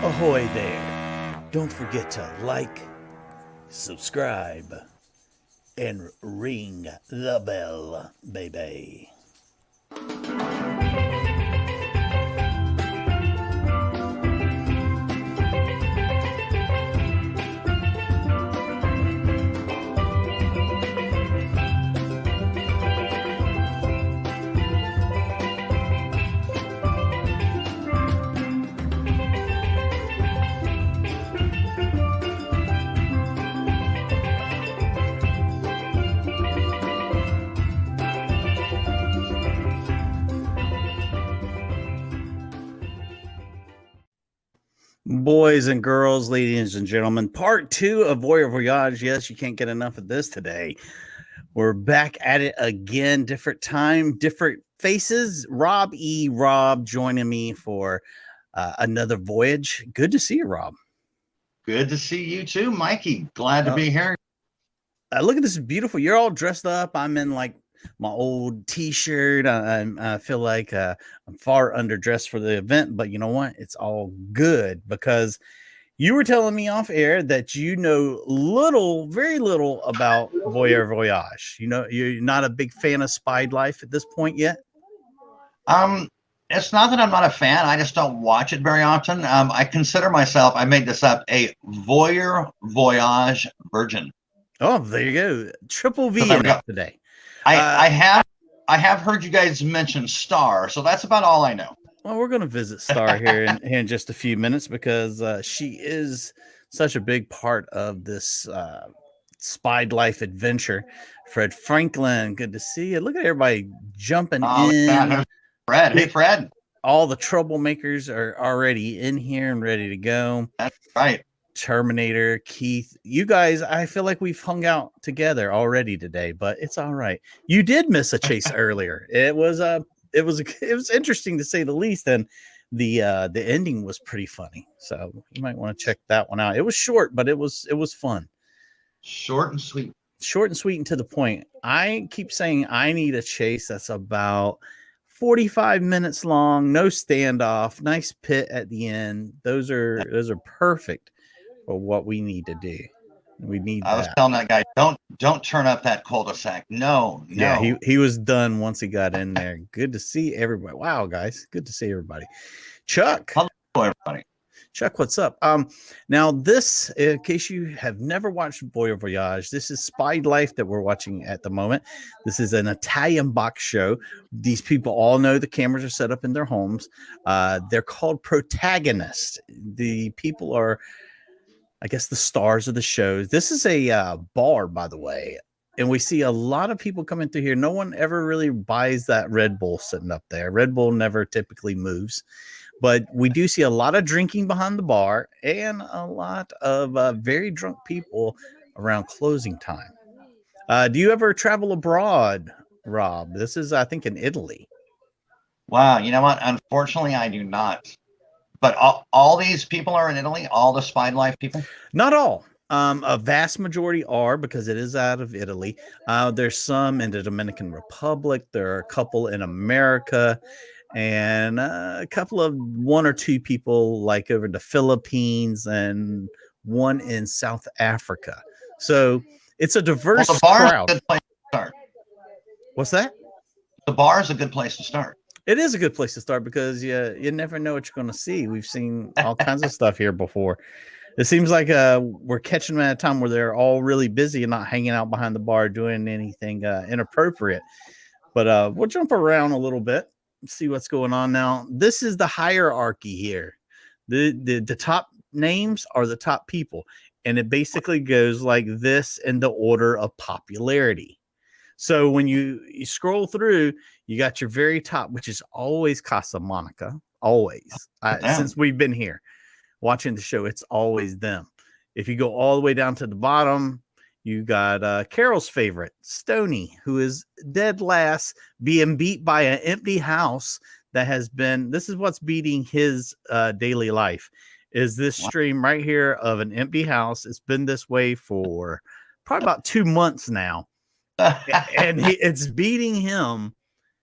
Ahoy there. Don't forget to like, subscribe, and ring the bell, baby. Boys and girls, ladies and gentlemen, part 2 of Voyeur Voyage. Yes, you can't get enough of this today. We're back at it again, different time, different faces. Rob joining me for another voyage. Good to see you, Rob. Good to see you too, Mikey. Glad to be here. Look at this beautiful. You're all dressed up. I'm in like my old t-shirt. I feel like I'm far underdressed for the event, but you know what? It's all good because you were telling me off air that you know very little about Voyeur Voyage. You know, you're not a big fan of Spiedlife at this point yet. It's not that I'm not a fan. I just don't watch it very often. I consider myself, I made this up, a Voyeur Voyage virgin. Oh, there you go. Triple V in it today. I have heard you guys mention Star, so that's about all I know. Well, we're going to visit Star here in just a few minutes because she is such a big part of this Spiedlife adventure. Fred Franklin, good to see you. Look at everybody jumping in. Fred, hey Fred. All the troublemakers are already in here and ready to go. That's right. Terminator, Keith, you guys, I feel like we've hung out together already today, but it's all right. You did miss a chase earlier. It was interesting to say the least, and the ending was pretty funny. So you might want to check that one out. It was short, but it was fun. Short and sweet. Short and sweet and to the point. I keep saying I need a chase that's about 45 minutes long, no standoff, nice pit at the end. Those are perfect for what we need to do. We need I was telling that guy, don't turn up that cul-de-sac. No. Yeah, he was done once he got in there. Good to see everybody. Wow, guys. Good to see everybody. Chuck. Hello, everybody. Chuck, what's up? Now this, in case you have never watched Voyeur Voyage, this is Spiedlife that we're watching at the moment. This is an Italian box show. These people all know the cameras are set up in their homes. They're called protagonists. The people are, I guess, the stars of the shows. This is a bar, by the way, and we see a lot of people coming through here. No one ever really buys that Red Bull sitting up there. Red Bull never typically moves. But we do see a lot of drinking behind the bar and a lot of very drunk people around closing time. Do you ever travel abroad, Rob? This is, I think, in Italy. Wow. You know what? Unfortunately, I do not. But all these people are in Italy? All the Spiedlife people? Not all. A vast majority are, because it is out of Italy. There's some in the Dominican Republic. There are a couple in America. And a couple of 1 or 2 people like over in the Philippines and one in South Africa. So it's a diverse crowd. Is a good place to start. What's that? The bar is a good place to start. It is a good place to start because you never know what you're going to see. We've seen all kinds of stuff here before. It seems like we're catching them at a time where they're all really busy and not hanging out behind the bar doing anything inappropriate. But we'll jump around a little bit. See what's going on now. This is the hierarchy here. The top names are the top people, and it basically goes like this in the order of popularity. So when you scroll through, you got your very top, which is always Casa Monica. Always. Since we've been here watching the show, it's always them. If you go all the way down to the bottom, you got Carol's favorite, Stoney, who is dead last, being beat by an empty house that has been, this is what's beating his daily life, is this stream right here of an empty house. It's been this way for probably about 2 months now. And it's beating him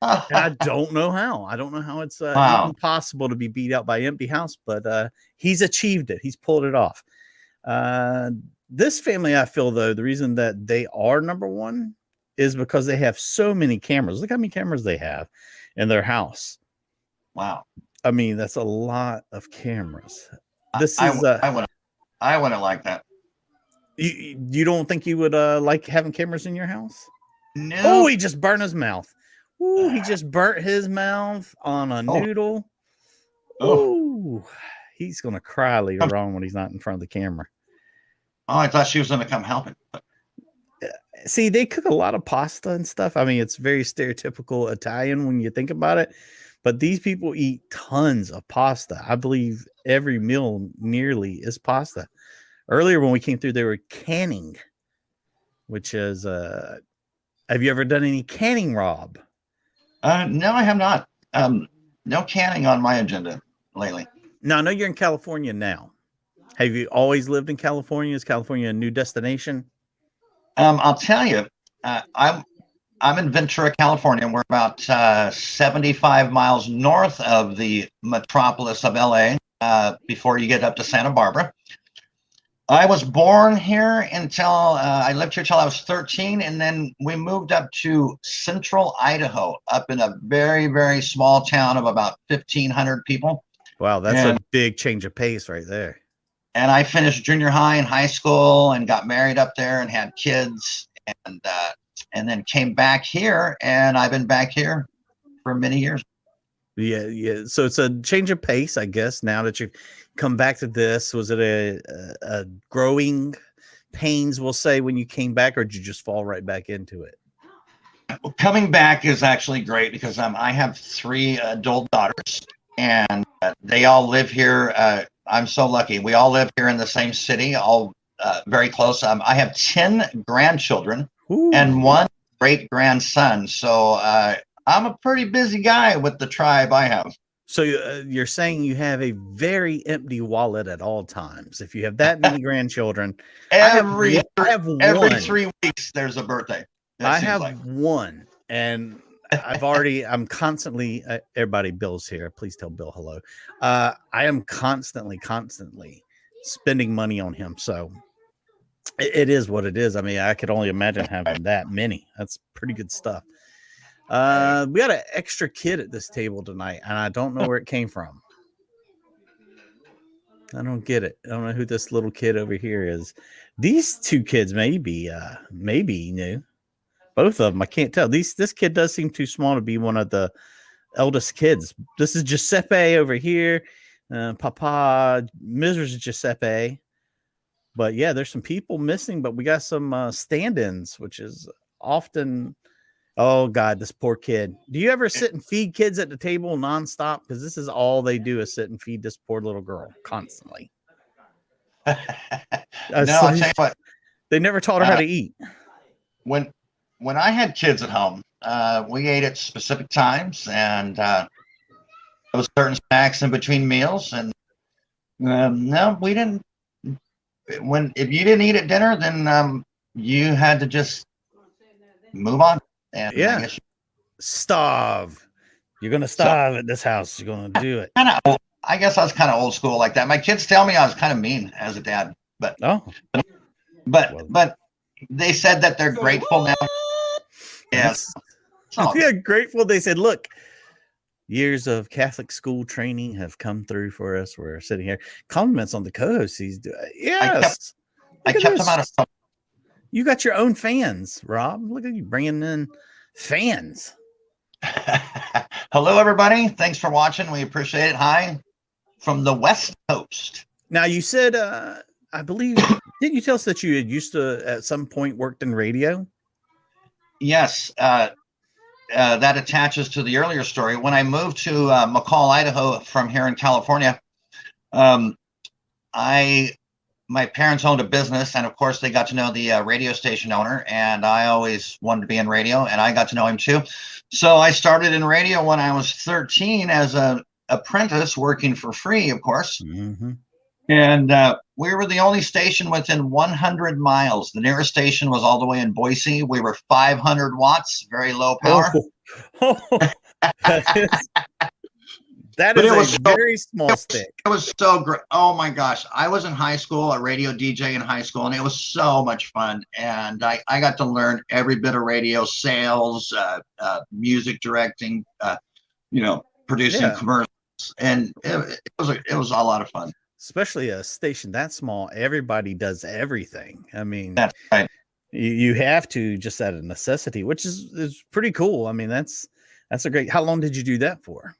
I don't know how. I don't know how it's Wow. even possible to be beat out by Empty House, but he's achieved it. He's pulled it off. This family, I feel, though, the reason that they are number one is because they have so many cameras. Look how many cameras they have in their house. Wow. I mean, that's a lot of cameras. This I is wouldn't like that. you don't think you would like having cameras in your house? No. Oh, he just burnt his mouth. Ooh, he just burnt his mouth on a noodle. Ooh, he's gonna cry later on when he's not in front of the camera. Oh, I thought she was gonna come helping. See, they cook a lot of pasta and stuff. I mean, it's very stereotypical Italian when you think about it. But these people eat tons of pasta. I believe every meal nearly is pasta. Earlier when we came through, they were canning, which is have you ever done any canning, Rob? No, I have not. No canning on my agenda lately. Now, I know you're in California now. Have you always lived in California? Is California a new destination? I'll tell you, I'm in Ventura, California. We're about 75 miles north of the metropolis of LA before you get up to Santa Barbara. I was born here until I lived here till I was 13, and then we moved up to central Idaho, up in a very, very small town of about 1,500 people. Wow, that's a big change of pace right there. And I finished junior high and high school and got married up there and had kids, and then came back here, and I've been back here for many years. Yeah. So it's a change of pace, I guess. Now that you've come back to this, was it a growing pains, we'll say, when you came back, or did you just fall right back into it? Well, coming back is actually great because I have 3 adult daughters, and they all live here. I'm so lucky. We all live here in the same city, all very close. I have 10 grandchildren. Ooh. And 1 great grandson. So I'm a pretty busy guy with the tribe I have. So you're saying you have a very empty wallet at all times. If you have that many grandchildren, every 3 weeks there's a birthday. I have one, and I'm constantly everybody. Bill's here. Please tell Bill hello. I am constantly spending money on him. So it is what it is. I mean, I could only imagine having that many. That's pretty good stuff. We got an extra kid at this table tonight, and I don't know where it came from. I don't get it. I don't know who this little kid over here is. These 2 kids may be new. Both of them. I can't tell. This kid does seem too small to be one of the eldest kids. This is Giuseppe over here. Papa, Mrs. Giuseppe. But yeah, there's some people missing, but we got some stand-ins, which is often, oh God, this poor kid. Do you ever sit and feed kids at the table nonstop? Because this is all they do is sit and feed this poor little girl constantly. No, I'll tell you what. They never taught her how to eat. When I had kids at home, we ate at specific times, and there was certain snacks in between meals. And no, we didn't. If you didn't eat at dinner, then you had to just move on. And yeah, starve. You're gonna starve at this house. You're gonna do it. I guess I was kind of old school like that. My kids tell me I was kind of mean as a dad, but they said that they're grateful now. Yes, yeah, grateful. They said, "Look, years of Catholic school training have come through for us. We're sitting here." Compliments on the co-host. He's yes. I kept them out of trouble. You got your own fans, Rob. Look at you bringing in fans. Hello, everybody. Thanks for watching. We appreciate it. Hi from the West Coast. Now, you said, I believe, didn't you tell us that you had used to, at some point, worked in radio? Yes. That attaches to the earlier story. When I moved to McCall, Idaho from here in California, my parents owned a business, and of course they got to know the radio station owner, and I always wanted to be in radio, and I got to know him too. So I started in radio when I was 13 as an apprentice, working for free, of course. Mm-hmm. And We were the only station within 100 miles. The nearest station was all the way in Boise. We were 500 watts, very low power. That But is it was a very small stick. It was so great. Oh my gosh. I was in high school, a radio DJ in high school, and it was so much fun. And I got to learn every bit of radio sales, music directing, producing commercials. And it was a lot of fun. Especially a station that small, everybody does everything. I mean, that's right. You have to, just out of necessity, which is pretty cool. I mean, that's a great. How long did you do that for?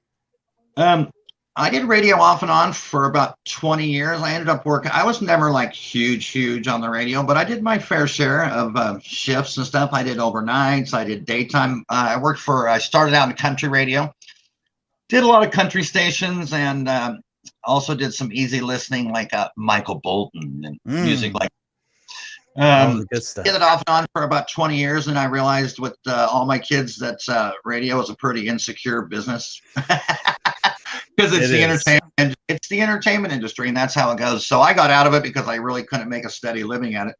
I did radio off and on for about 20 years. I ended up working. I was never like huge on the radio, but I did my fair share of shifts and stuff. I did overnights. I did daytime. I started out in country radio, did a lot of country stations, and also did some easy listening like Michael Bolton and music like good stuff. Did it off and on for about 20 years, and I realized with all my kids that radio is a pretty insecure business. Because it's the entertainment industry, and that's how it goes. So I got out of it because I really couldn't make a steady living at it.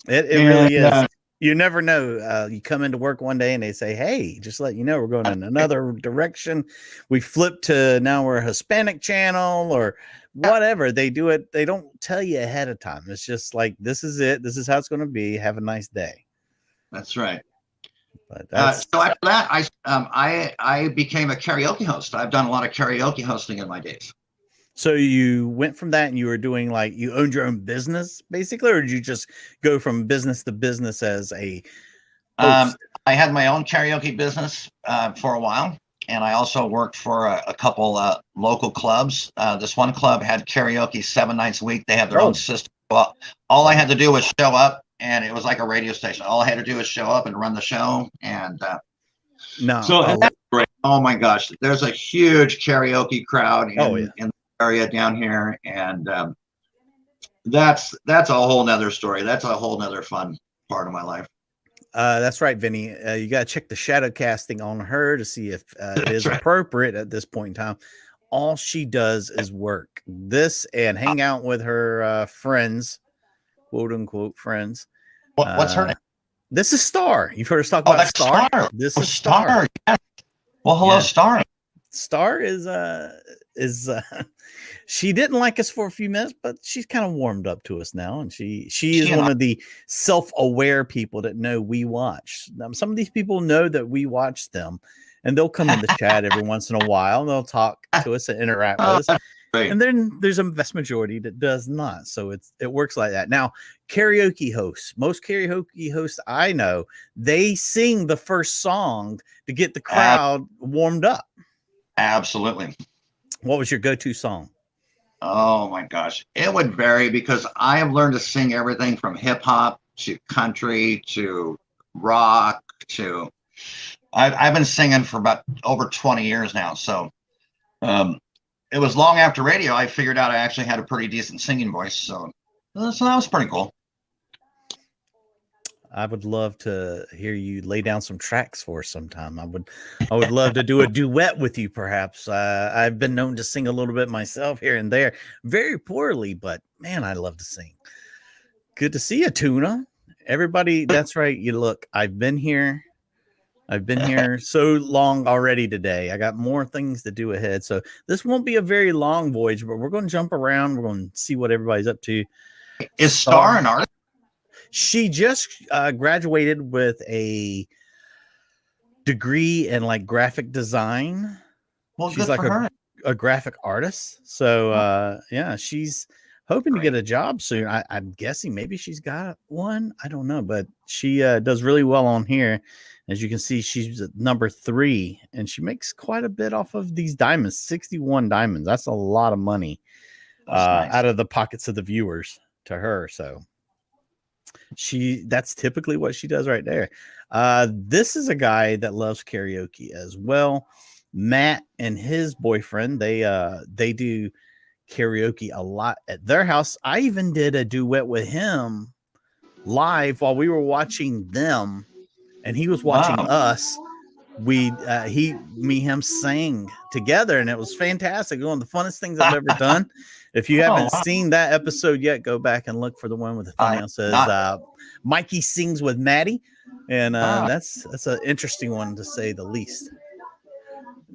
It really is. You never know. You come into work one day and they say, "Hey, just let you know, we're going in another direction. We flip to now we're a Hispanic channel or whatever." They do it. They don't tell you ahead of time. It's just like, this is it. This is how it's going to be. Have a nice day. That's right. But so after that, I became a karaoke host. I've done a lot of karaoke hosting in my days. So you went from that and you were doing like, you owned your own business basically, or did you just go from business to business as a host? I had my own karaoke business for a while, and I also worked for a couple local clubs. This one club had karaoke 7 nights a week. They had their own system. Well, all I had to do was show up. And it was like a radio station. All I had to do was show up and run the show. And that's great. Oh my gosh, there's a huge karaoke crowd in the area down here, and that's a whole nother story. That's a whole nother fun part of my life. That's right, Vinny. You got to check the shadow casting on her to see if it is appropriate at this point in time. All she does is work this and hang out with her friends, quote unquote friends. What's her name? This is Star. You've heard us talk about Star. This is Star. Yeah. Well, hello, Star. Star is she didn't like us for a few minutes, but she's kind of warmed up to us now, and she is one of the self-aware people that know we watch. Some of these people know that we watch them, and they'll come in the chat every once in a while, and they'll talk to us and interact with us. Right. And then there's a vast majority that does not. So it works like that. Now, karaoke hosts, most karaoke hosts I know, they sing the first song to get the crowd warmed up. Absolutely. What was your go-to song? Oh my gosh. It would vary because I have learned to sing everything from hip hop to country to rock to I've been singing for about over 20 years now. So it was long after radio I figured out I actually had a pretty decent singing voice. So that was pretty cool. I would love to hear you lay down some tracks for us sometime. I would love to do a duet with you, perhaps. I've been known to sing a little bit myself here and there, very poorly, but man, I love to sing. Good to see you, Tuna. Everybody, that's right. You look, I've been here so long already today. I got more things to do ahead. So this won't be a very long voyage, but we're going to jump around. We're going to see what everybody's up to. Is Star an artist? She just graduated with a degree in like graphic design. Well, she's like a graphic artist. So yeah, she's hoping to get a job soon. I'm guessing maybe she's got one. I don't know, but she does really well on here. As you can see, she's at number 3, and she makes quite a bit off of these diamonds. 61 diamonds. That's a lot of money nice. Out of the pockets of the viewers to her. So that's typically what she does right there. This is a guy that loves karaoke as well. Matt and his boyfriend, they do karaoke a lot at their house. I even did a duet with him live while we were watching them, and he was watching us. Him sang together, and it was fantastic. One of the funnest things I've ever done. If you Oh, haven't wow. seen that episode yet, go back and look for the one with the thumbnail says Mikey sings with Maddie, and that's an interesting one to say the least.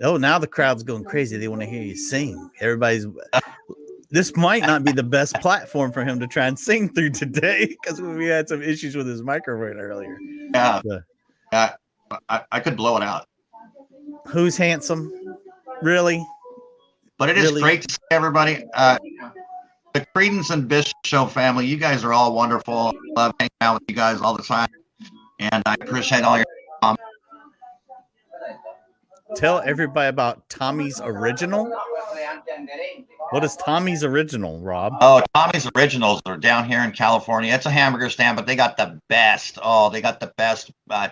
Oh, now the crowd's going crazy. They want to hear you sing. This might not be the best platform for him to try and sing through today because we had some issues with his microphone earlier. Yeah, I could blow it out. Who's handsome? Really? But it is great to see everybody. The Creedence and Bishop Show family, you guys are all wonderful. I love hanging out with you guys all the time. And I appreciate all your comments. Tell everybody about Tommy's Original. What is Tommy's Original, Rob? Oh, Tommy's Originals are down here in California. It's a hamburger stand, but they got the best. Oh, they got the best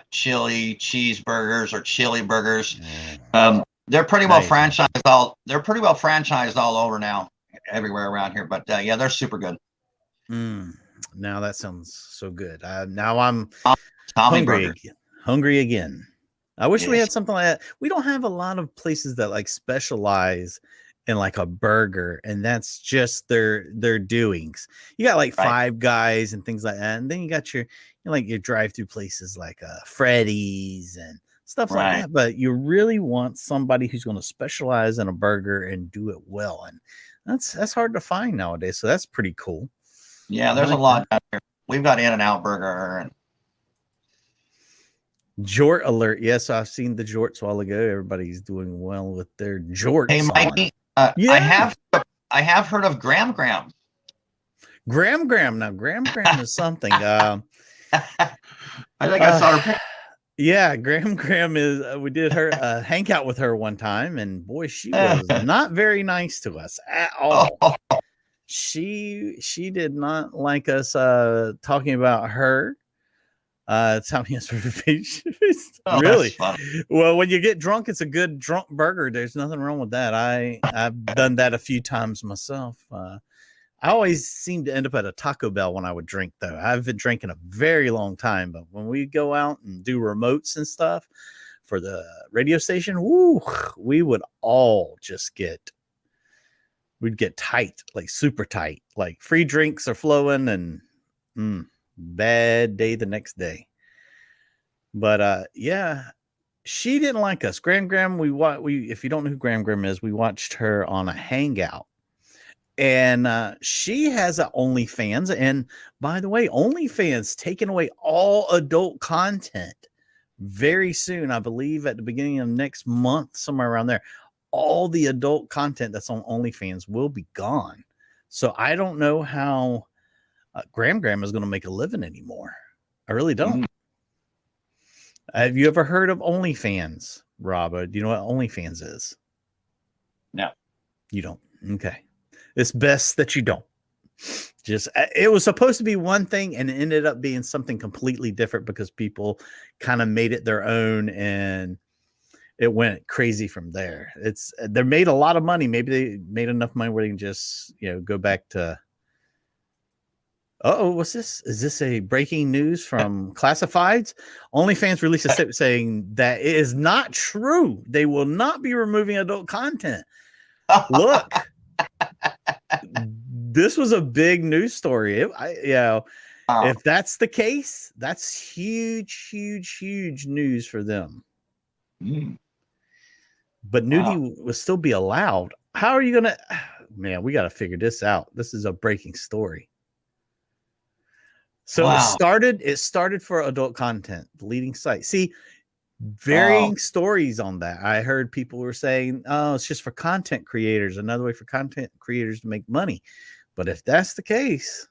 chili cheeseburgers or chili burgers. They're pretty well franchised They're pretty well franchised all over now, everywhere around here. But yeah, they're super good. Now that sounds so good. Now I'm Tommy hungry again. I wish we had something like that. We don't have a lot of places that like specialize in like a burger, and that's just their doings. You got like Five Guys and things like that, and then you got your drive-through places like Freddy's and stuff like that. But you really want somebody who's going to specialize in a burger and do it well, and that's hard to find nowadays. So that's pretty cool. Yeah, there's a lot out there. We've got In-N-Out Burger and Jort alert. Yes, I've seen the jorts a while ago. Everybody's doing well with their jorts. Hey, Mikey, I have heard of Graham. Graham. Now, Graham is something. I think I saw her picture. Yeah, Graham is. We did her hangout with her one time, and boy, she was not very nice to us at all. She did not like us talking about her. Telling us really well. When you get drunk, it's a good drunk burger. There's nothing wrong with that. I've done that a few times myself. I always seem to end up at a Taco Bell when I would drink, though. I've been drinking a very long time, but when we go out and do remotes and stuff for the radio station, we would all just we'd get tight, like super tight, like free drinks are flowing and bad day the next day. But yeah, she didn't like us. Graham, we if you don't know who Graham is, we watched her on a hangout, and she has an OnlyFans. And by the way, OnlyFans taking away all adult content very soon. I believe at the beginning of next month, somewhere around there, all the adult content that's on OnlyFans will be gone. So I don't know how Graham is going to make a living anymore. I really don't. Have you ever heard of OnlyFans, Rob? Do you know what OnlyFans is? No. You don't? Okay. It's best that you don't. Just, it was supposed to be one thing and it ended up being something completely different because people kind of made it their own and it went crazy from there. They made a lot of money. Maybe they made enough money where they can just, go back to. What's this? Is this a breaking news from Classifieds? OnlyFans released a statement saying that it is not true. They will not be removing adult content. Look, this was a big news story. If that's the case, that's huge news for them. But nudity will still be allowed. How are you going to... Man, we got to figure this out. This is a breaking story. So it started for adult content, the leading site. See, varying stories on that. I heard people were saying, it's just for content creators, another way for content creators to make money. But if that's the case,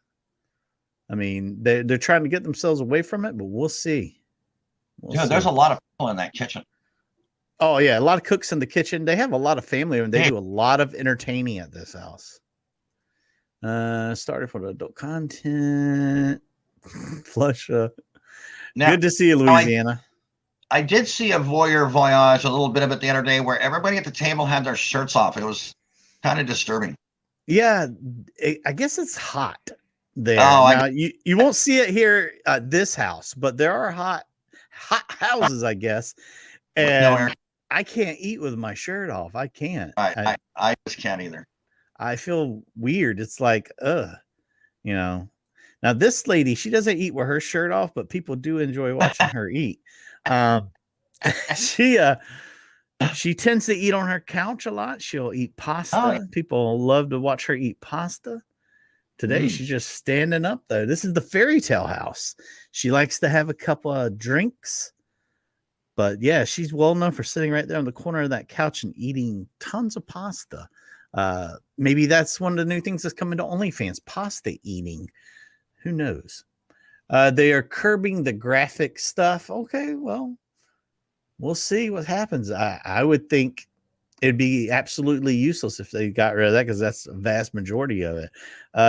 I mean, they're trying to get themselves away from it, but we'll see. There's a lot of people in that kitchen. Oh, yeah, a lot of cooks in the kitchen. They have a lot of family, and they do a lot of entertaining at this house. Started for the adult content. Flush up. Now, good to see you, Louisiana. I did see a Voyeur Voyage, a little bit of it the other day, where everybody at the table had their shirts off. It was kind of disturbing. Yeah, I guess it's hot there. Now, you won't see it here at this house, but there are hot houses, I guess. And I can't eat with my shirt off. I can't. I just can't either. I feel weird. It's like, you know. Now this lady, she doesn't eat with her shirt off, but people do enjoy watching her eat. Um, she she tends to eat on her couch a lot. She'll eat pasta. Oh, yeah. People love to watch her eat pasta. Today, she's just standing up, though. This is the fairy tale house. She likes to have a couple of drinks. But yeah, she's well known for sitting right there on the corner of that couch and eating tons of pasta. Maybe that's one of the new things that's coming to OnlyFans, pasta eating. Who knows? They are curbing the graphic stuff. Okay, well, we'll see what happens. I would think it'd be absolutely useless if they got rid of that, because that's a vast majority of it.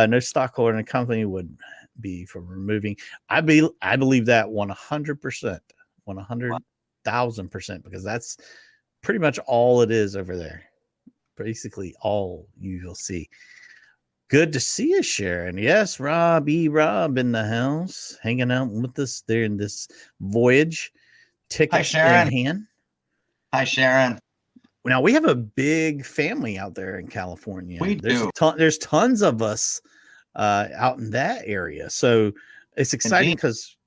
No stockholder in the company would be for removing. I believe that 100%, 100,000%, because that's pretty much all it is over there. Basically all you will see. Good to see you, Sharon. Yes, Rob in the house, hanging out with us there in this voyage. Tickets in hand. Hi, Sharon. Now we have a big family out there in California. Do. There's tons of us out in that area, so it's exciting because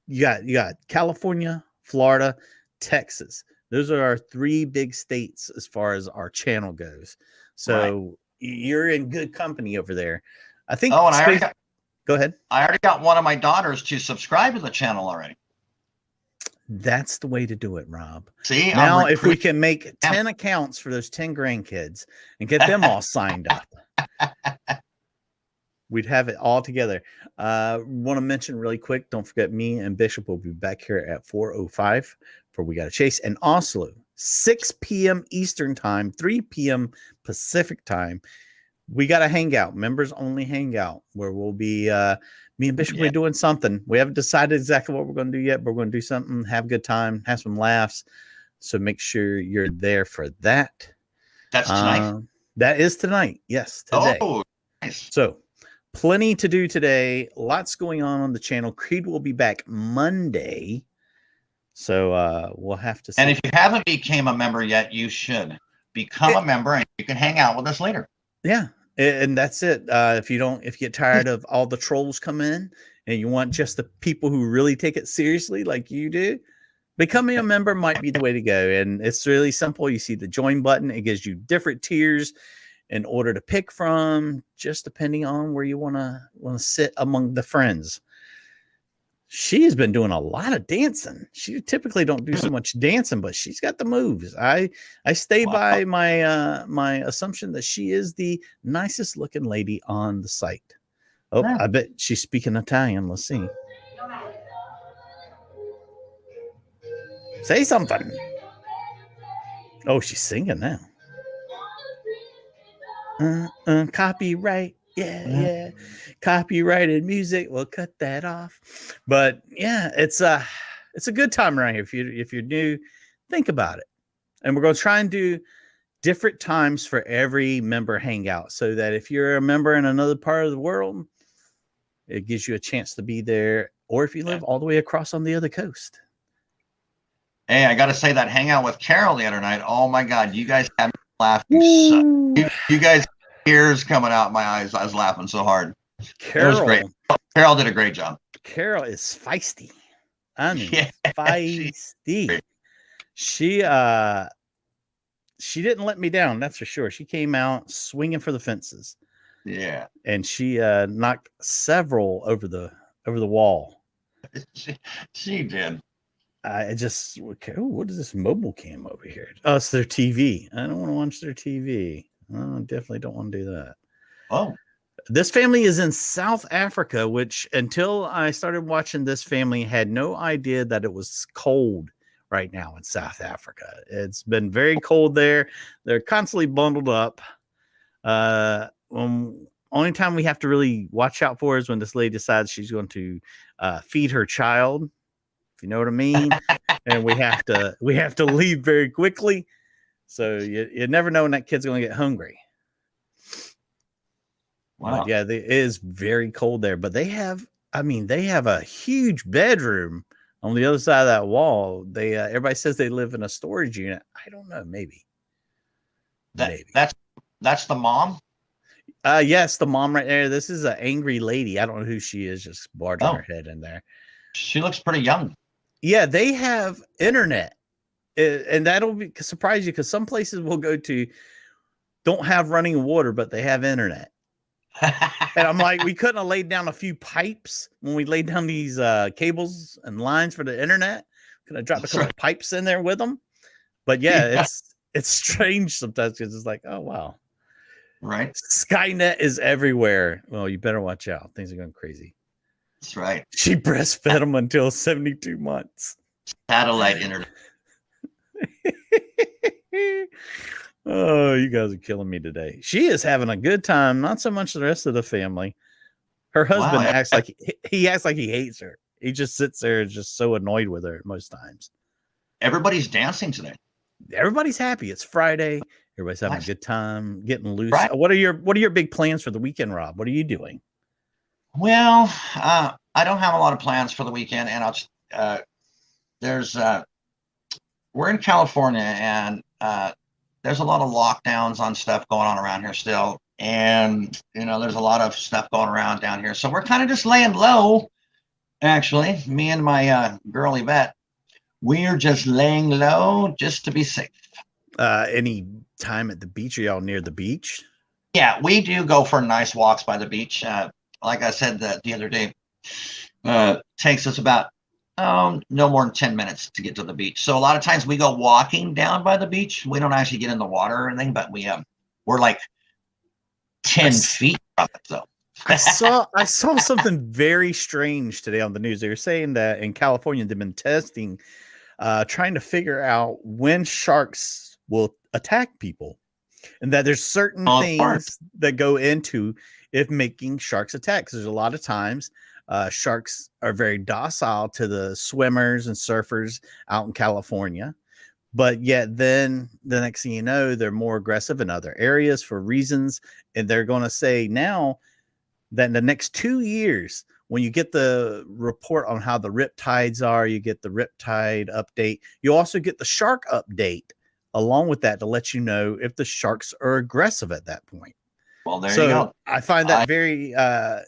you got California, Florida, Texas. Those are our three big states as far as our channel goes. So you're in good company over there. I think. Oh, and go ahead. I already got one of my daughters to subscribe to the channel already. That's the way to do it, Rob. See, now if we can make 10 accounts for those 10 grandkids and get them all signed up, we'd have it all together. Want to mention really quick, don't forget, me and Bishop will be back here at 4:05 for We Gotta Chase, and Oslo, 6 p.m. Eastern time, 3 p.m. Pacific time. We got to hang out, members only hangout, where we'll be me and Bishop will be doing something. We haven't decided exactly what we're going to do yet, but we're going to do something, have a good time, have some laughs. So make sure you're there for that. That's tonight. That is tonight. Yes, today. Oh, nice. So plenty to do today. Lots going on the channel. Creed will be back Monday. So we'll have to see. And if you haven't became a member yet, you should become a member, and you can hang out with us later. Yeah. And that's it. If you get tired of all the trolls come in and you want just the people who really take it seriously like you do, becoming a member might be the way to go. And it's really simple. You see the join button. It gives you different tiers in order to pick from, just depending on where you want to sit among the friends. She has been doing a lot of dancing. She typically don't do so much dancing, but she's got the moves. I stay by my assumption that she is the nicest looking lady on the site. Oh, I bet she's speaking Italian. Let's see. Say something. Oh, she's singing now. Copyright. Yeah. Copyrighted music. We'll cut that off. But yeah, it's a good time around here. If you're new, think about it. And we're going to try and do different times for every member hangout, so that if you're a member in another part of the world, it gives you a chance to be there. Or if you live all the way across on the other coast. Hey, I got to say, that hangout with Carol the other night. Oh my God, you guys had me laughing. You guys. Tears coming out my eyes. I was laughing so hard. It was great. Carol did a great job. Carol is feisty. I mean, feisty. She didn't let me down. That's for sure. She came out swinging for the fences. Yeah. And she knocked several over the wall. She did. I just, what is this mobile cam over here? Oh, it's their TV. I don't want to watch their TV. I definitely don't want to do that. Oh, this family is in South Africa, which until I started watching this family, had no idea that it was cold right now in South Africa. It's been very cold there. They're constantly bundled up. Only time we have to really watch out for is when this lady decides she's going to feed her child, if you know what I mean. And we have to leave very quickly. So you never know when that kid's going to get hungry. Wow. But yeah, it is very cold there. But they have a huge bedroom on the other side of that wall. They everybody says they live in a storage unit. I don't know, maybe. That's the mom. Yes, the mom right there. This is an angry lady. I don't know who she is, just barging Oh, her head in there. she looks pretty young. Yeah, they have internet. And that'll surprise you because some places we'll go to don't have running water, but they have internet. And I'm like, we couldn't have laid down a few pipes when we laid down these cables and lines for the internet. Could have dropped a couple of pipes in there with them. But yeah, Yeah. it's strange sometimes because it's like, oh wow, Right. Skynet is everywhere. Well, you better watch out. Things are going crazy. That's right. She breastfed him until 72 months. Satellite internet. Oh, you guys are killing me today. She is having a good time. Not so much the rest of the family. Her husband acts like he acts like he hates her. He just sits there just so annoyed with her most times. Everybody's dancing today. Everybody's happy. It's Friday. Everybody's having a good time, getting loose. Right. What are your big plans for the weekend, Rob? What are you doing? Well, I don't have a lot of plans for the weekend, and we're in California, and there's a lot of lockdowns on stuff going on around here still, and there's a lot of stuff going around down here, so we're kind of just laying low. Actually, me and my girl Yvette, we're just laying low just to be safe. Any time at the beach? Are y'all near the beach? Yeah, we do go for nice walks by the beach. Like I said the other day, takes us about no more than 10 minutes to get to the beach. So a lot of times we go walking down by the beach. We don't actually get in the water or anything, but we're like 10 feet from it. So I saw something very strange today on the news. They were saying that in California they've been testing, trying to figure out when sharks will attack people, and that there's certain things that go into if making sharks attack. Because there's a lot of times sharks are very docile to the swimmers and surfers out in California, but yet then the next thing you know, they're more aggressive in other areas for reasons. And they're going to say now that in the next 2 years, when you get the report on how the riptides are, you get the riptide update, you also get the shark update along with that to let you know if the sharks are aggressive at that point. Well, there you go. I find that very,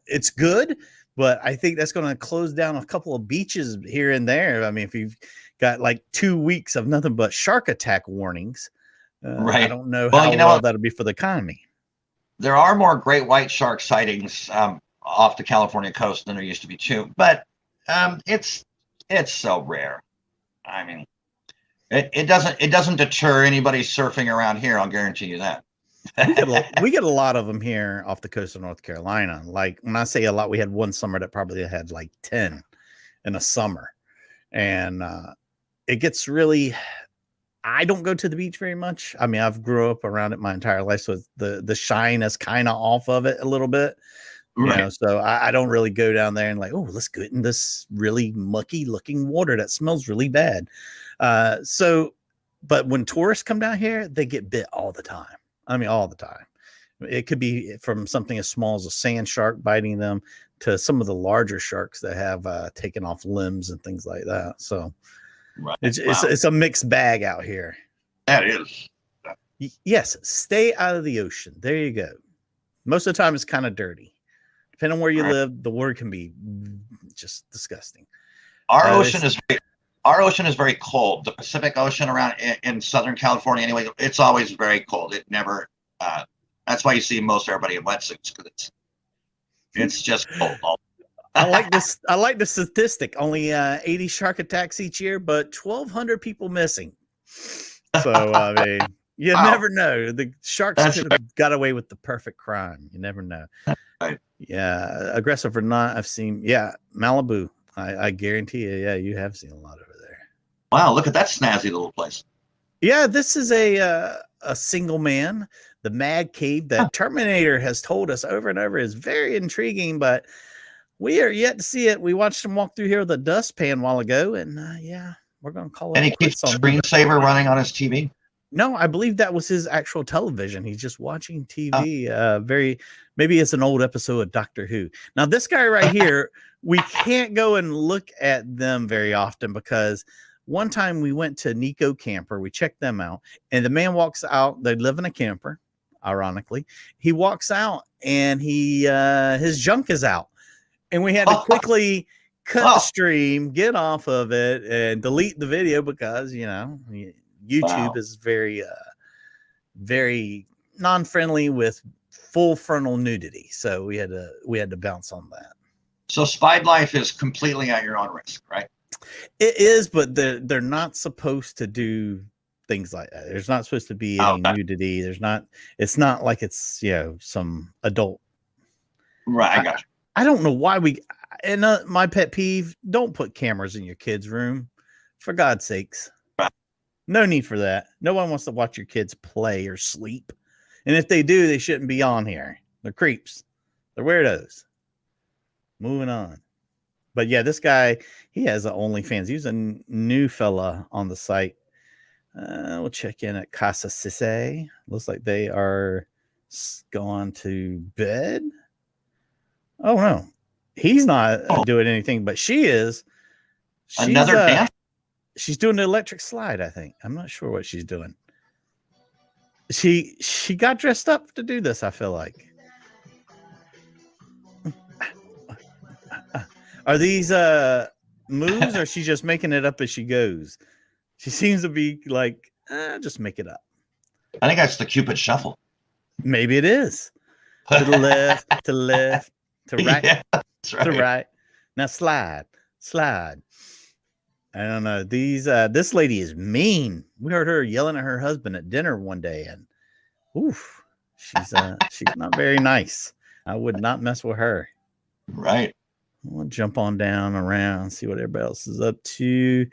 it's good, but I think that's going to close down a couple of beaches here and there. I mean, if you've got like 2 weeks of nothing but shark attack warnings, right. I don't know how well that'll be for the economy. There are more great white shark sightings off the California coast than there used to be too, but it's so rare. I mean, it doesn't deter anybody surfing around here. I'll guarantee you that. we get a lot of them here off the coast of North Carolina. Like when I say a lot, we had one summer that probably had like 10 in a summer, and it gets really. I don't go to the beach very much. I mean, I've grew up around it my entire life, so the shine is kind of off of it a little bit. Right. So I don't really go down there and like, oh, let's get in this really mucky looking water that smells really bad. But when tourists come down here, they get bit all the time. I mean, all the time. It could be from something as small as a sand shark biting them to some of the larger sharks that have taken off limbs and things like that. So right. It's a mixed bag out here. That is. Yes, stay out of the ocean. There you go. Most of the time, it's kind of dirty. Depending on where you live, the water can be just disgusting. Our ocean is very cold. The Pacific Ocean around in Southern California, anyway, it's always very cold. It never. That's why you see most everybody in wetsuits, because it's just cold. I like this. I like the statistic. Only 80 shark attacks each year, but 1,200 people missing. So I mean, you never know. The sharks could have got away with the perfect crime. You never know. Right. Yeah, aggressive or not, I've seen. Yeah, Malibu. I guarantee you. Yeah, you have seen a lot over there. Wow, look at that snazzy little place. Yeah, this is a single man. The Mad Cave that Terminator has told us over and over is very intriguing, but we are yet to see it. We watched him walk through here with a dustpan a while ago, and we're going to call it. And he keeps screensaver running on his TV. No, I believe that was his actual television. He's just watching TV. Maybe it's an old episode of Doctor Who. Now, this guy right here, we can't go and look at them very often because one time we went to Nico Camper. We checked them out, and the man walks out. They live in a camper. ironically. He walks out and his junk is out. And we had to quickly cut the stream, get off of it, and delete the video because, YouTube is very, very non-friendly with full frontal nudity. So we had to bounce on that. So Spiedlife is completely at your own risk, right? It is, but they're not supposed to do things like that. There's not supposed to be any nudity. It's not like it's, some adult. Right, I got you. I don't know why my pet peeve, don't put cameras in your kids' room. For God's sakes. Right. No need for that. No one wants to watch your kids play or sleep. And if they do, they shouldn't be on here. They're creeps. They're weirdos. Moving on. But yeah, this guy, he has an OnlyFans. He's a new fella on the site. We'll check in at Casa Sisse. Looks like they are going to bed. Oh no, he's not doing anything, but she is. Another dance? She's doing the electric slide, I think. I'm not sure what she's doing. She got dressed up to do this, I feel like. Are these moves, or she's just making it up as she goes? She seems to be like, just make it up. I think that's the Cupid shuffle. Maybe it is. To the left, to the left, to right, yeah, that's right. to right. Now slide. I don't know. This lady is mean. We heard her yelling at her husband at dinner one day, and she's not very nice. I would not mess with her. Right. We'll jump on down around, see what everybody else is up to.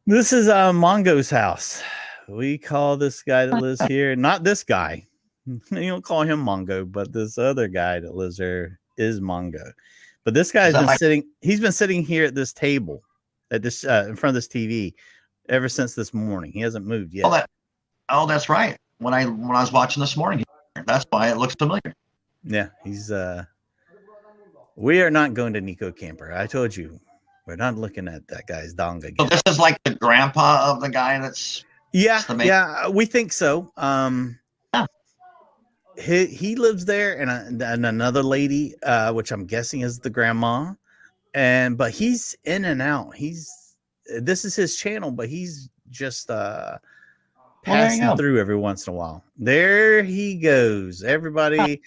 This is Mongo's house. We call this guy that lives here, not this guy. You don't call him Mongo, but this other guy that lives there is Mongo. But this guy's he's been sitting here at this table, at this in front of this TV ever since this morning. He hasn't moved yet. That's right. When I was watching this morning, that's why it looks familiar. Yeah, he's we are not going to Nico Camper. I told you, we're not looking at that guy's dong again. So this is like the grandpa of the guy that's we think so. He lives there, and another lady, which I'm guessing is the grandma, but he's in and out. This is his channel, but he's just passing through every once in a while. There he goes, everybody.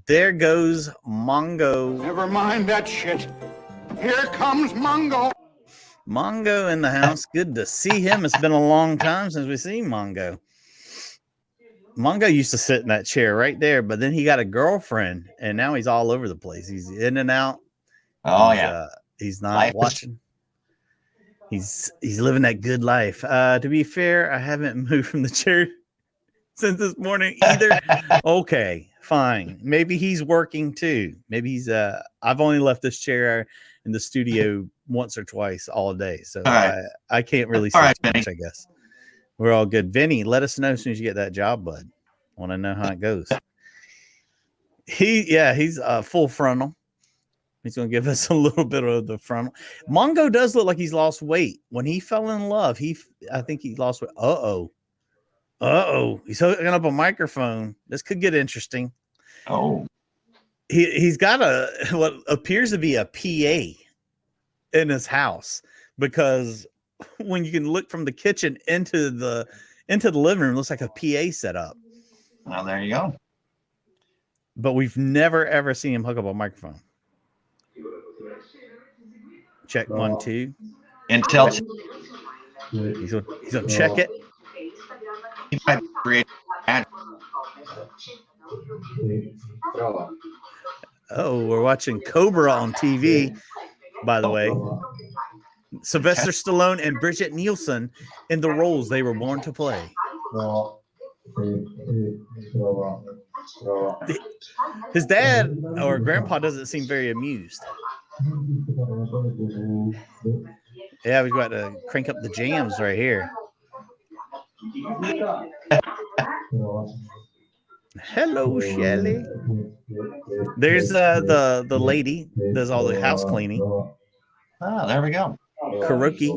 There goes Mongo. Never mind that shit. Here comes Mongo. Mongo in the house. Good to see him. It's been a long time since we've seen Mongo. Mongo used to sit in that chair right there, but then he got a girlfriend, and now he's all over the place. He's in and out. He's not watching. He's living that good life. To be fair, I haven't moved from the chair since this morning either. Okay, fine. Maybe he's working too. Maybe he's I've only left this chair in the studio once or twice all day, so I can't really say too much, I guess. We're all good. Vinny, let us know as soon as you get that job, bud. I want to know how it goes. He's full frontal. He's going to give us a little bit of the frontal. Mongo does look like he's lost weight. When he fell in love, I think he lost weight. He's hooking up a microphone. This could get interesting. He's got what appears to be a PA in his house, because when you can look from the kitchen into the living room, it looks like a PA setup. Well, there you go. But we've never ever seen him hook up a microphone. Check 1, 2. Intel. He's gonna check it. He might create. Oh, we're watching Cobra on TV, by the way. Sylvester Stallone and Bridget Nielsen in the roles they were born to play. His dad or grandpa doesn't seem very amused. Yeah, we've got to crank up the jams right here. Hello, Shelly. There's the lady does all the house cleaning. There we go. Kuroki.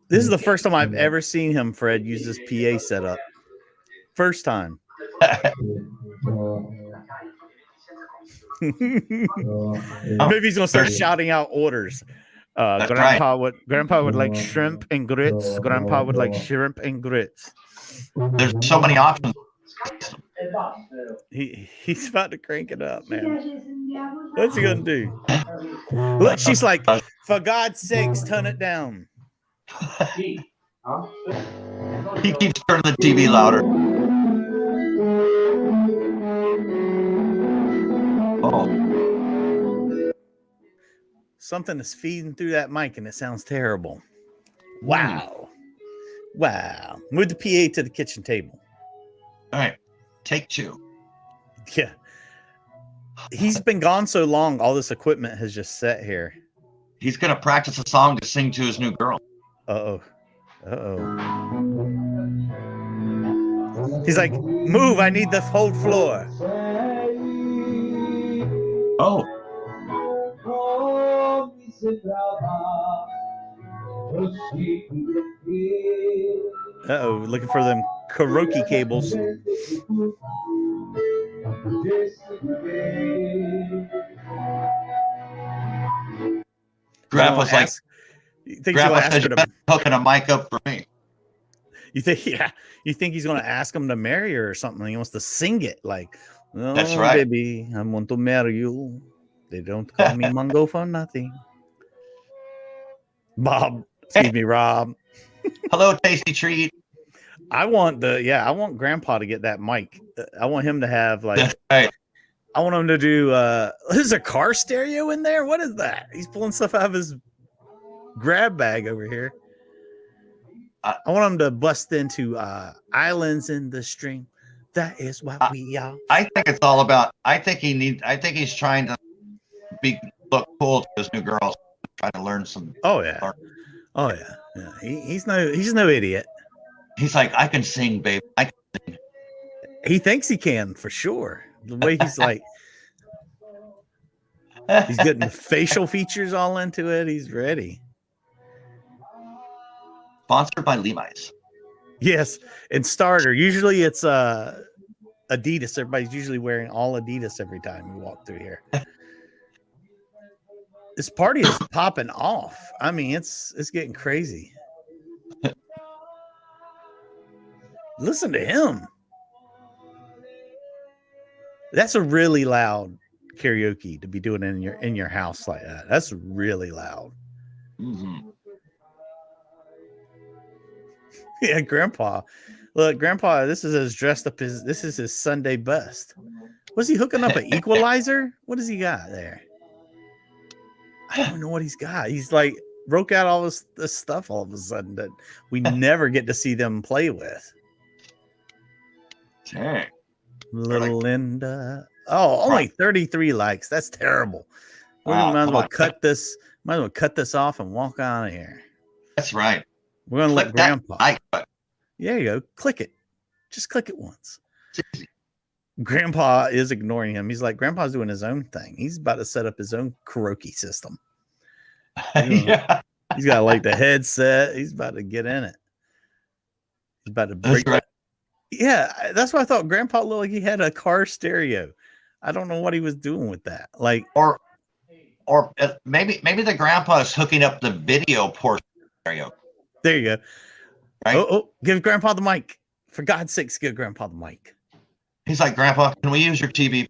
This is the first time I've ever seen him, Fred, use this PA setup. First time. Maybe he's gonna start shouting out orders. Grandpa would like shrimp and grits. Grandpa would like shrimp and grits. There's so many options. He's about to crank it up, man. What's he gonna do? Look, she's like, for God's sakes, turn it down. He keeps turning the TV louder. Oh. Something is feeding through that mic and it sounds terrible. Wow. Wow. Move the PA to the kitchen table. All right. Take 2. Yeah. He's been gone so long, all this equipment has just sat here. He's going to practice a song to sing to his new girl. Uh-oh. Uh-oh. He's like, move, I need the whole floor. Oh. Uh-oh, looking for them karaoke cables. Grandpa's like, Grandpa says you're hooking a mic up for me. You think, yeah, you think he's going to ask him to marry her or something? He wants to sing it like, oh, that's right, baby, I want to marry you. They don't call me Mungo for nothing. Bob, excuse me, Rob. Hello, tasty treat. I want Grandpa to get that mic. I want him to have like, that's right. I want him to do, there's a car stereo in there. What is that? He's pulling stuff out of his grab bag over here. I want him to bust into Islands in the Stream. That is what we are. I think it's all about, I think he's trying to look cool to his new girls, trying to learn some. Oh yeah. Oh yeah. Yeah. He's no idiot. He's like, I can sing, babe. I can sing. He thinks he can for sure. The way he's like, he's getting the facial features all into it. He's ready. Sponsored by Levi's. Yes, and starter. Usually it's Adidas. Everybody's usually wearing all Adidas every time you walk through here. This party is popping off. I mean, it's getting crazy. Listen to him. That's a really loud karaoke to be doing in your house like that. That's really loud. Mm-hmm. Yeah, Grandpa. Look, Grandpa, this is as dressed up as this is his Sunday best. Was he hooking up an equalizer? What does he got there? I don't know what he's got. He's like broke out all this stuff all of a sudden that we never get to see them play with. Dang. Little Linda. Oh, only 33 likes. That's terrible. We might as well cut this. Might as well cut this off and walk out of here. That's right. We're gonna let Grandpa. There you go. Click it. Just click it once. Grandpa is ignoring him. He's like, Grandpa's doing his own thing. He's about to set up his own karaoke system. Yeah. He's got like the headset. He's about to get in it. He's about to break. That's right. Yeah, that's why I thought Grandpa looked like he had a car stereo. I don't know what he was doing with that. Like, or maybe the Grandpa is hooking up the video portion stereo. There you go. Right? Oh, give Grandpa the mic. For God's sakes, give Grandpa the mic. He's like, Grandpa, can we use your TV?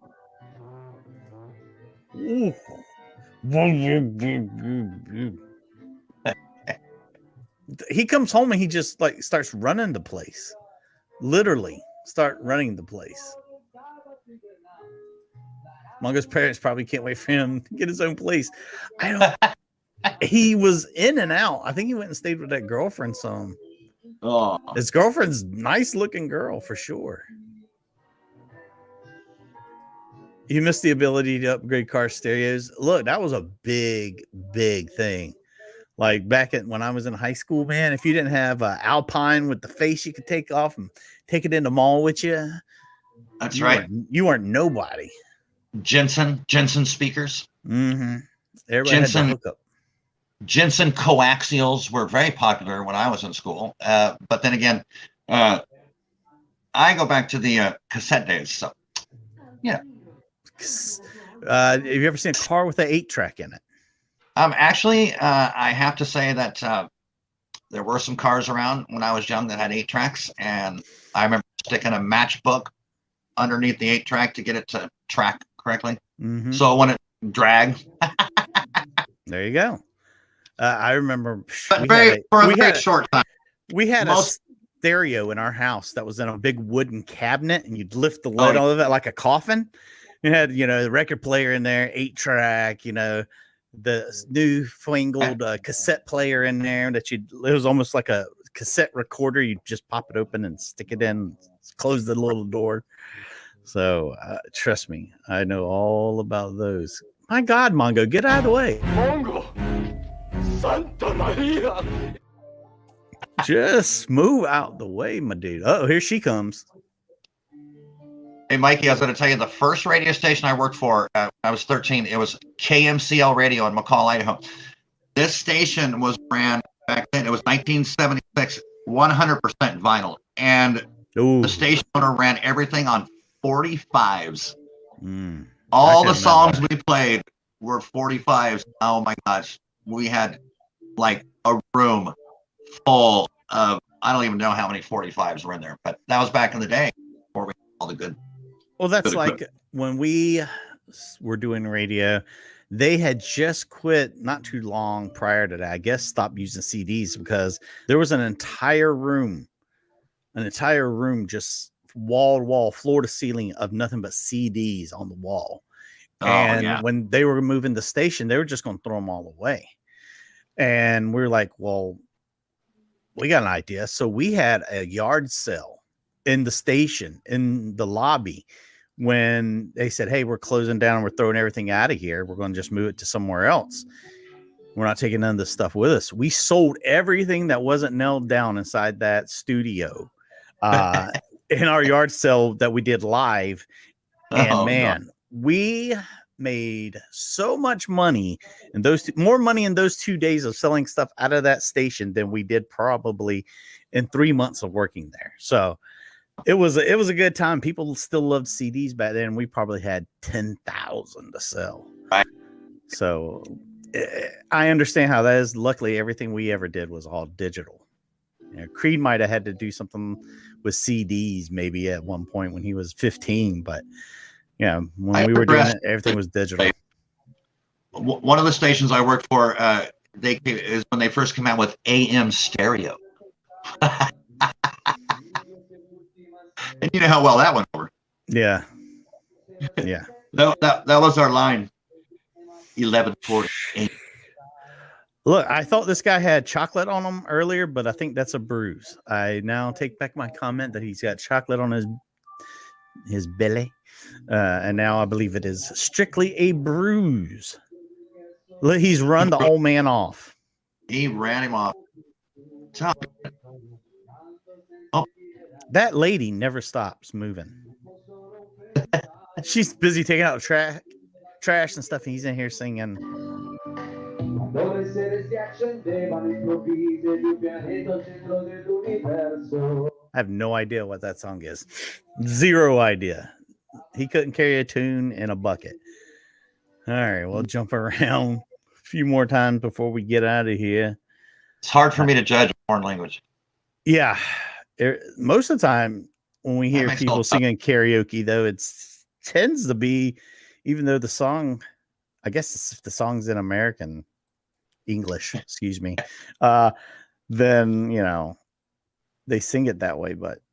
He comes home and he just like starts running the place. Literally start running the place. Mungo's parents probably can't wait for him to get his own place. He was in and out. I think he went and stayed with that girlfriend some. Oh. His girlfriend's nice looking girl for sure. You missed the ability to upgrade car stereos. Look, that was a big thing. Like back when I was in high school, man, if you didn't have Alpine with the face you could take off and take it in the mall with you. That's right. You weren't nobody. Jensen speakers. Mm-hmm. Everybody had to hook up. Jensen coaxials were very popular when I was in school. But then again, I I go back to the cassette days. So, yeah. Have you ever seen a car with an 8-track in it? Actually, I have to say that there were some cars around when I was young that had 8-tracks, and I remember sticking a matchbook underneath the 8-track to get it to track correctly. Mm-hmm. So when it dragged, there you go. I remember for a very short time. We had a stereo in our house that was in a big wooden cabinet, and you'd lift the lid of it like a coffin. You had, the record player in there, 8-track, the new fangled cassette player in there it was almost like a cassette recorder. You just pop it open and stick it in, close the little door. So trust me, I know all about those. My God, Mongo, get out of the way. Mongo, Santa Maria. Just move out the way, my dude. Oh, here she comes. Hey, Mikey, I was going to tell you the first radio station I worked for, I was 13. It was KMCL Radio in McCall, Idaho. This station was ran back then. It was 1976, 100% vinyl. And the station owner ran everything on 45s. All the songs we played were 45s. Oh, my gosh. We had like a room full of, I don't even know how many 45s were in there. But that was back in the day before we had all the good. Well, that's like when we were doing radio, they had just quit not too long prior to that. I guess stopped using CDs because there was an entire room just wall to wall, floor to ceiling of nothing but CDs on the wall. And when they were moving the station, they were just going to throw them all away. And we were like, well, we got an idea. So we had a yard sale in the station, in the lobby, when they said, hey, we're closing down, we're throwing everything out of here, we're going to just move it to somewhere else, we're not taking none of this stuff with us. We sold everything that wasn't nailed down inside that studio in our yard sale that we did live. And we made so much money in more money in those 2 days of selling stuff out of that station than we did probably in 3 months of working there. So it was a good time. People still loved CDs back then. We probably had 10,000 to sell. Right. So I understand how that is. Luckily, everything we ever did was all digital. Creed might have had to do something with CDs maybe at one point when he was 15, but when we were doing it, everything was digital. One of the stations I worked for, is when they first came out with AM stereo. And you know how well that went over. Yeah. That was our line. 11:48. Look, I thought this guy had chocolate on him earlier, but I think that's a bruise. I now take back my comment that he's got chocolate on his belly, and now I believe it is strictly a bruise. Look, he's run the old man off. He ran him off. That lady never stops moving. She's busy taking out trash and stuff, and he's in here singing. I have no idea what that song is. Zero idea. He couldn't carry a tune in a bucket. All right, we'll jump around a few more times before we get out of here. It's hard for me to judge a foreign language. Yeah. Most of the time when we hear people singing karaoke, though, it tends to be, even though the song, I guess if the song's in American English, excuse me, then, they sing it that way. But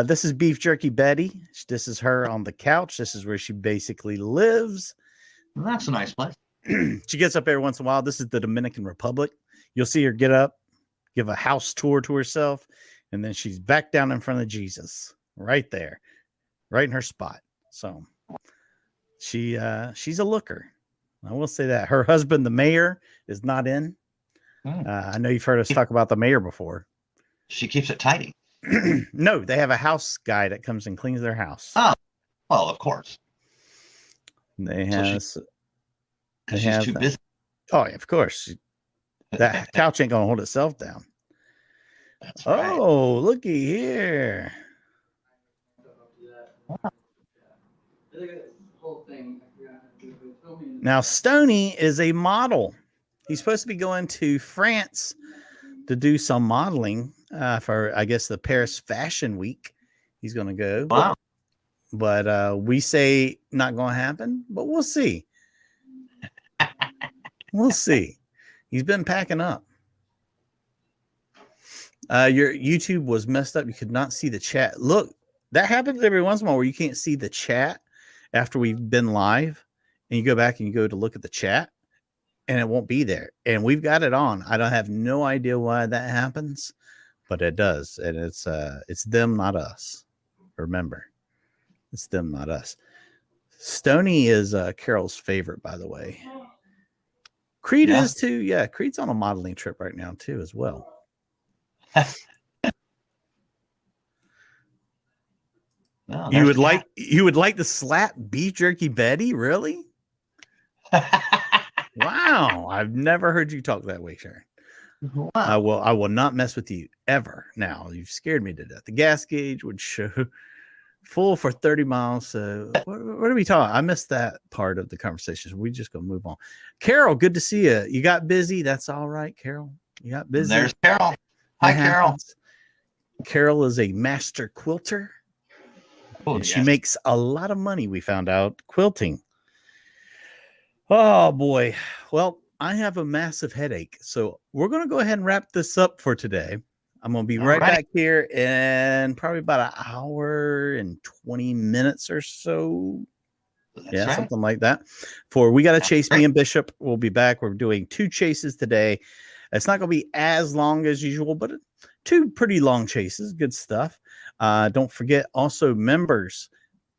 this is Beef Jerky Betty. This is her on the couch. This is where she basically lives. Well, that's a nice place. She gets up every once in a while. This is the Dominican Republic. You'll see her get up, give a house tour to herself, and then she's back down in front of Jesus, right there, right in her spot. So she's a looker. I will say that. Her husband, the mayor, is not in. I know you've heard us talk about the mayor before. She keeps it tidy. No, they have a house guy that comes and cleans their house. Oh, well, of course. They have. She's too busy. Oh, of course. That couch ain't gonna hold itself down. That's right. Oh, looky here. Now, Stoney is a model. He's supposed to be going to France to do some modeling for, I guess, the Paris Fashion Week. He's going to go. Wow. But we say not going to happen, but we'll see. We'll see. He's been packing up. Your YouTube was messed up. You could not see the chat. Look, that happens every once in a while where you can't see the chat after we've been live, and you go back and you go to look at the chat and it won't be there. And we've got it on. I don't have no idea why that happens, but it does. And it's them, not us. Remember, it's them, not us. Stoney is Carol's favorite, by the way. Creed is too. Yeah, Creed's on a modeling trip right now too, as well. No, you would like to slap beef jerky Betty? Really? Wow, I've never heard you talk that way, Sharon. Wow. I will not mess with you ever. Now you've scared me to death. The gas gauge would show full for 30 miles. So what are we talking? I missed that part of the conversation. So we just gonna move on. Carol, good to see you. You got busy. That's all right, Carol. You got busy. There's Carol. Hi, Carol. Carol is a master quilter. Oh, and she makes a lot of money, we found out, quilting. Oh, boy. Well, I have a massive headache. So we're going to go ahead and wrap this up for today. I'm going to be right back here in probably about an hour and 20 minutes or so. That's something like that. For We Gotta Chase Me and Bishop, we'll be back. We're doing 2 chases today. It's not going to be as long as usual, but 2 pretty long chases. Good stuff. Don't forget also members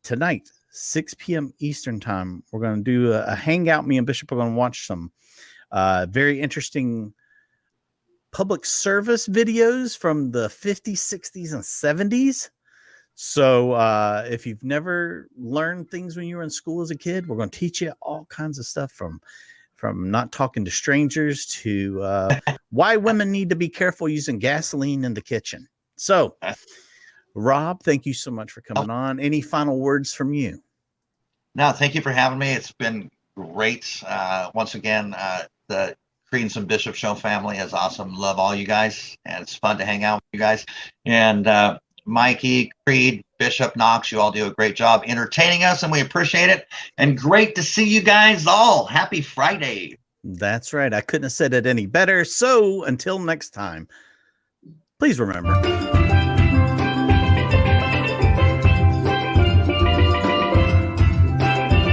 tonight, 6 p.m. Eastern time. We're going to do a hangout. Me and Bishop are going to watch some very interesting public service videos from the 50s, 60s, and 70s. So if you've never learned things when you were in school as a kid, we're going to teach you all kinds of stuff from not talking to strangers to why women need to be careful using gasoline in the kitchen. So, Rob, thank you so much for coming on. Any final words from you? No, thank you for having me. It's been great. Once again, the Creedence and Bishop Show family is awesome. Love all you guys, and it's fun to hang out with you guys. And Mikey, Creed, Bishop, Knox, you all do a great job entertaining us, and we appreciate it. And great to see you guys all. Happy Friday. That's right. I couldn't have said it any better. So until next time, please remember,